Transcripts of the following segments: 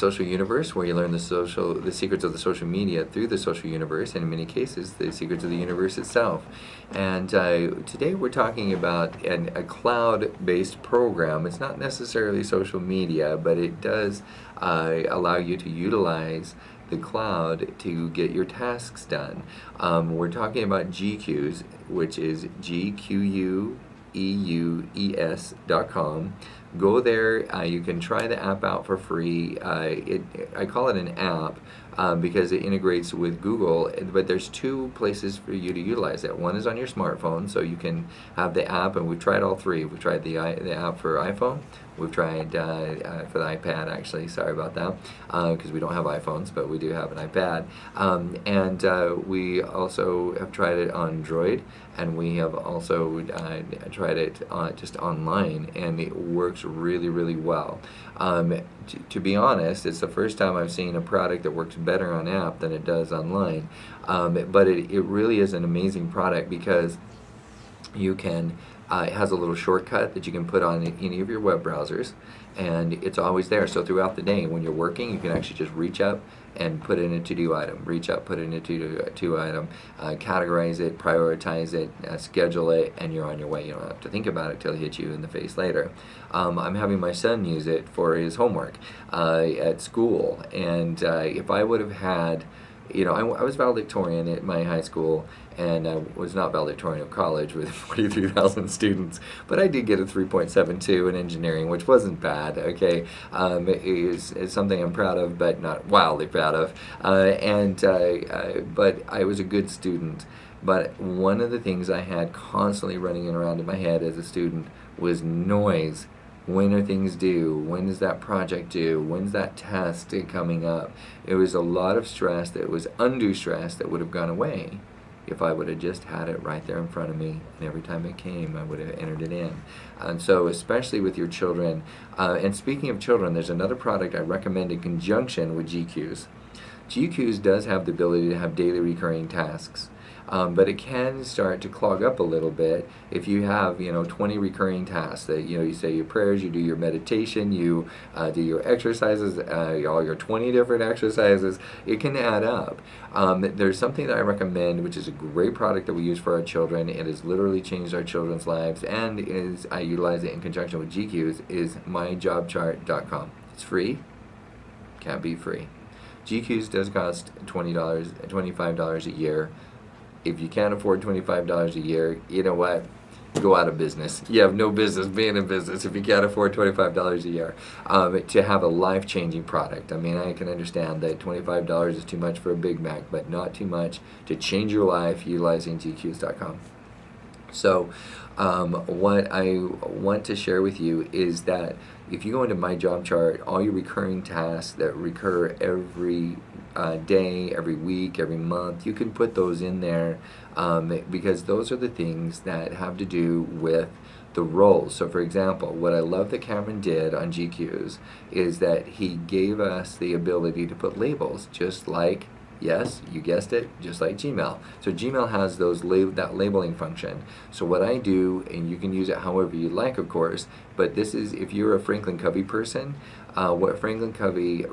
social universe, where you learn the secrets of the social media through the social universe, and in many cases, the secrets of the universe itself. And today we're talking about a cloud-based program. It's not necessarily social media, but it does allow you to utilize the cloud to get your tasks done. We're talking about GQueues, which is GQueues.com. Go there. You can try the app out for free. I call it an app because it integrates with Google, but there's two places for you to utilize it. One is on your smartphone, so you can have the app, and we've tried all three. We've tried the app for iPhone. We've tried for the iPad, actually. Sorry about that, because we don't have iPhones, but we do have an iPad. And we also have tried it on Android, and we have also tried it just online, and it works really, really well. To be honest, it's the first time I've seen a product that works better on app than it does online. But it really is an amazing product because you can, it has a little shortcut that you can put on any of your web browsers, and it's always there. So throughout the day, when you're working, you can actually just reach up and put in a to-do item, reach up, put in a to-do item, categorize it, prioritize it, schedule it, and you're on your way. You don't have to think about it till it hits you in the face later. I'm having my son use it for his homework at school, and if I would have had, I was valedictorian at my high school, and I was not valedictorian of college with 43,000 students, but I did get a 3.72 in engineering, which wasn't bad, okay? It's something I'm proud of, but not wildly proud of. But I was a good student. But one of the things I had constantly running around in my head as a student was noise. When are things due? When is that project due? When's that test coming up? It was a lot of stress that was undue stress that would have gone away if I would have just had it right there in front of me, and every time it came, I would have entered it in. And so, especially with your children, and speaking of children, there's another product I recommend in conjunction with GQueues. GQueues does have the ability to have daily recurring tasks. But it can start to clog up a little bit if you have 20 recurring tasks that you say your prayers, you do your meditation, you do your exercises, all your 20 different exercises. It can add up. There's something that I recommend, which is a great product that we use for our children. It has literally changed our children's lives, and I utilize it in conjunction with GQueues, is myjobchart.com. It's free. Can't be free. GQueues does cost $25 a year. If you can't afford $25 a year, you know what? Go out of business. You have no business being in business if you can't afford $25 a year to have a life-changing product. I mean, I can understand that $25 is too much for a Big Mac, but not too much to change your life utilizing GQueues.com. So what I want to share with you is that if you go into My Job Chart, all your recurring tasks that recur every day, every week, every month, you can put those in there because those are the things that have to do with the roles. So for example, what I love that Cameron did on GQueues is that he gave us the ability to put labels, just like, yes, you guessed it, just like Gmail. So Gmail has that labeling function. So what I do, and you can use it however you like, of course, but this is, if you're a Franklin Covey person, what Franklin Covey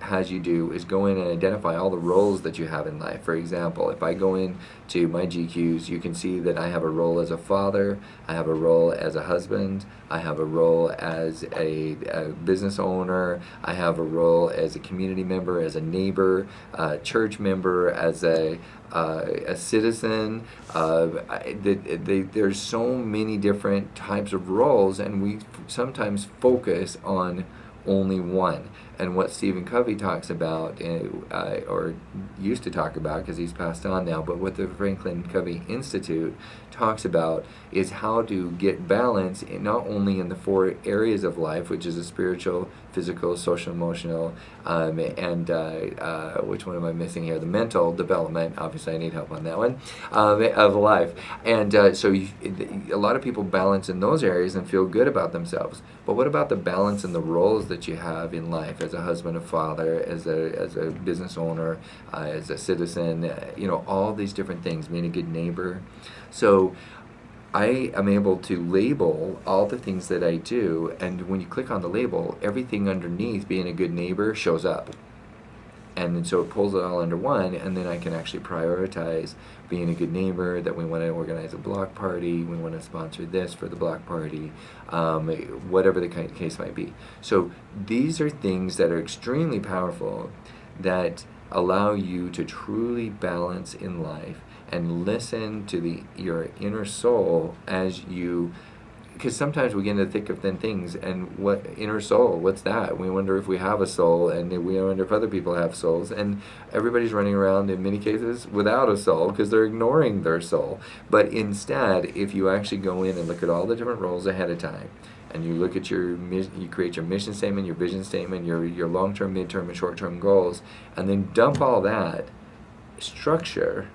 has you do is go in and identify all the roles that you have in life. For example, if I go into my GQueues, you can see that I have a role as a father, I have a role as a husband, I have a role as a business owner, I have a role as a community member, as a neighbor, church member, as a citizen. There's so many different types of roles, and we sometimes focus on only one. And what Stephen Covey talks about, or used to talk about because he's passed on now, but what the Franklin Covey Institute talks about is how to get balance not only in the 4 areas of life, which is the spiritual, physical, social, emotional, and which one am I missing here? The mental development. Obviously, I need help on that one, of life. And so a lot of people balance in those areas and feel good about themselves. But what about the balance in the roles that you have in life as a husband, a father, as a business owner, as a citizen, all these different things, being a good neighbor. So I am able to label all the things that I do, and when you click on the label, everything underneath being a good neighbor shows up. And then so it pulls it all under one, and then I can actually prioritize being a good neighbor, that we want to organize a block party, we want to sponsor this for the block party, whatever the case might be. So these are things that are extremely powerful, that allow you to truly balance in life and listen to your inner soul as you, because sometimes we get into thick of thin things, and what inner soul, what's that? We wonder if we have a soul, and we wonder if other people have souls, and everybody's running around in many cases without a soul because they're ignoring their soul. But instead, if you actually go in and look at all the different roles ahead of time, and you look at you create your mission statement, your vision statement, your long-term, mid-term, and short-term goals, and then dump all that structure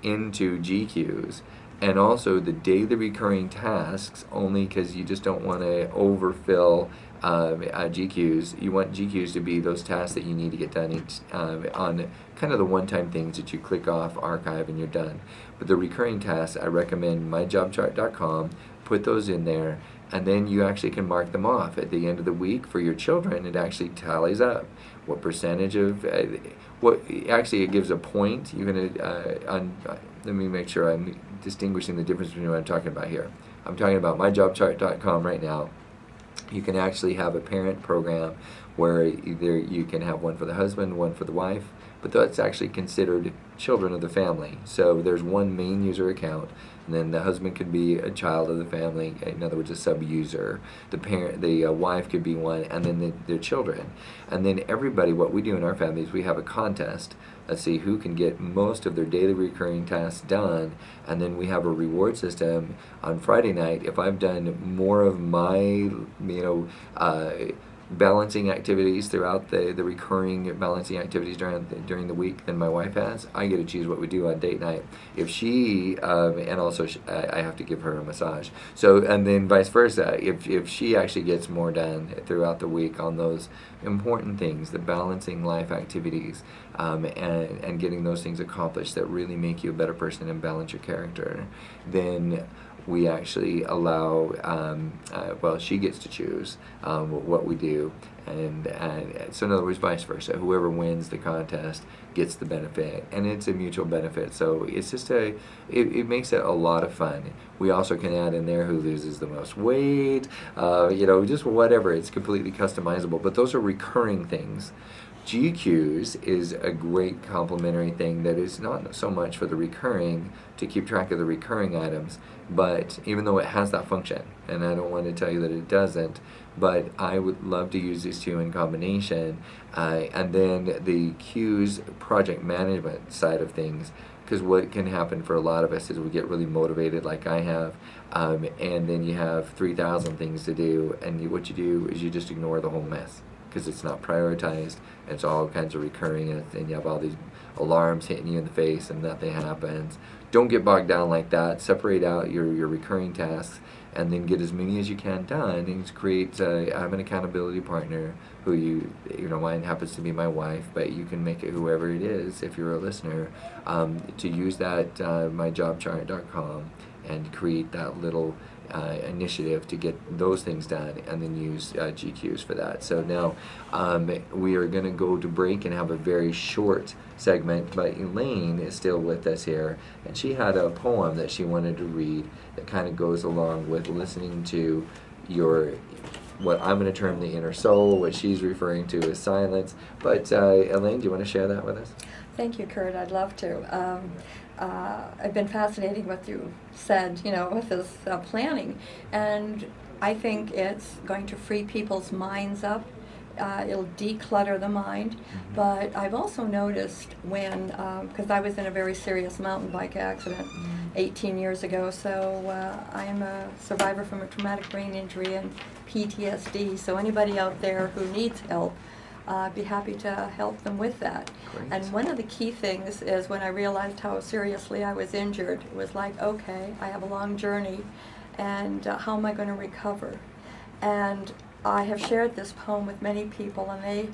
into GQueues, and also the daily recurring tasks, only because you just don't want to overfill GQueues. You want GQueues to be those tasks that you need to get done each, on kind of the one-time things that you click off, archive, and you're done. But the recurring tasks, I recommend myjobchart.com, put those in there, and then you actually can mark them off at the end of the week. For your children, it actually tallies up what percentage of what actually it gives a point. Even let me make sure I'm distinguishing the difference between what I'm talking about here. I'm talking about myjobchart.com right now. You can actually have a parent program where either you can have one for the husband, one for the wife, but that's actually considered children of the family. So there's one main user account, and then the husband could be a child of the family, in other words, a sub-user. The wife could be one, and then their children. And then everybody, what we do in our family is we have a contest. Let's see who can get most of their daily recurring tasks done, and then we have a reward system on Friday night. If I've done more of my, balancing activities throughout the recurring balancing activities during the week than my wife has, I get to choose what we do on date night. If she and also I have to give her a massage. So, and then vice versa. If she actually gets more done throughout the week on those important things, the balancing life activities, and getting those things accomplished that really make you a better person and balance your character, then we actually allow, she gets to choose what we do, and so in other words, vice versa. Whoever wins the contest gets the benefit, and it's a mutual benefit. So it's just it makes it a lot of fun. We also can add in there who loses the most weight, just whatever. It's completely customizable, but those are recurring things. GQueues is a great complementary thing that is not so much for the recurring, to keep track of the recurring items, but even though it has that function, and I don't want to tell you that it doesn't, but I would love to use these two in combination, and then the Queues project management side of things, because what can happen for a lot of us is we get really motivated like I have, and then you have 3,000 things to do, and what you do is you just ignore the whole mess, because it's not prioritized, and it's all kinds of recurring, and you have all these alarms hitting you in the face and nothing happens. Don't get bogged down like that. Separate out your recurring tasks, and then get as many as you can done, and create have an accountability partner who mine happens to be my wife, but you can make it whoever it is if you're a listener, to use that myjobchart.com and create that little initiative to get those things done, and then use GQueues for that. So now we are going to go to break and have a very short segment, but Elaine is still with us here, and she had a poem that she wanted to read that kind of goes along with listening to what I'm going to term the inner soul, what she's referring to as silence. But Elaine, do you want to share that with us? Thank you, Kurt. I'd love to. I've been fascinating what you said, with this planning, and I think it's going to free people's minds up. It'll declutter the mind, but I've also noticed when, because I was in a very serious mountain bike accident 18 years ago, so I am a survivor from a traumatic brain injury and PTSD, so anybody out there who needs help, I'd be happy to help them with that. Great. And one of the key things is when I realized how seriously I was injured, it was like, okay, I have a long journey, and how am I going to recover? And I have shared this poem with many people, and they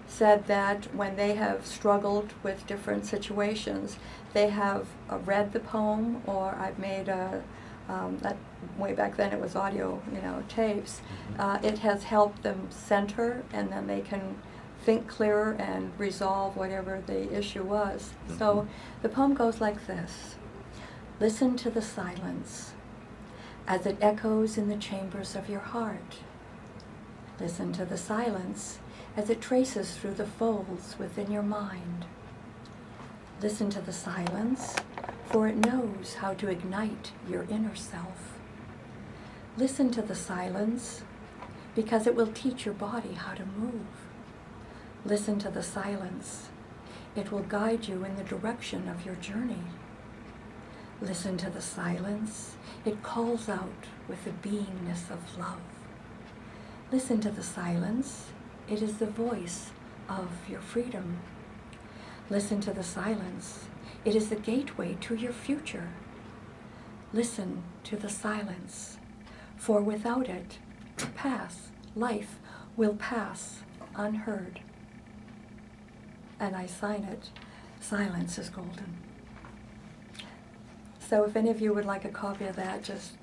said that when they have struggled with different situations, they have read the poem, or I've made a that way back then it was audio, tapes. Mm-hmm. It has helped them center, and then they can think clearer and resolve whatever the issue was. Mm-hmm. So the poem goes like this. Listen to the silence as it echoes in the chambers of your heart. Listen to the silence as it traces through the folds within your mind. Listen to the silence, for it knows how to ignite your inner self. Listen to the silence, because it will teach your body how to move. Listen to the silence. It will guide you in the direction of your journey. Listen to the silence. It calls out with the beingness of love. Listen to the silence. It is the voice of your freedom. Listen to the silence. It is the gateway to your future. Listen to the silence, for without it, life will pass unheard. And I sign it, Silence is Golden. So if any of you would like a copy of that, just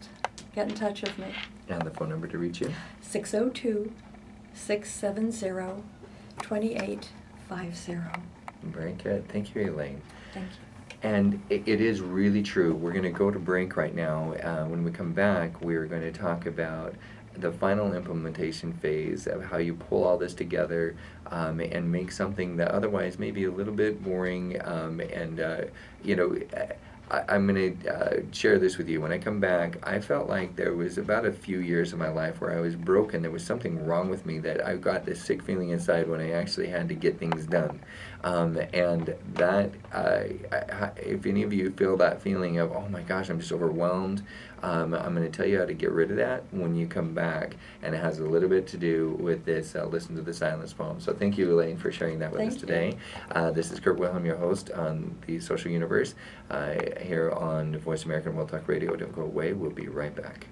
get in touch with me. And the phone number to reach you? 602-670-2850. Very good. Thank you, Elaine. Thank you. And it is really true. We're going to go to break right now. When we come back, we're going to talk about the final implementation phase of how you pull all this together and make something that otherwise may be a little bit boring. I'm going to share this with you. When I come back, I felt like there was about a few years of my life where I was broken. There was something wrong with me, that I got this sick feeling inside when I actually had to get things done. And that, if any of you feel that feeling of, oh my gosh, I'm just overwhelmed, I'm going to tell you how to get rid of that when you come back. And it has a little bit to do with this Listen to the Silence poem. So thank you, Elaine, for sharing that with us today. This is Kurt Wilhelm, your host on the Social Universe, here on Voice America World Talk Radio. Don't go away. We'll be right back.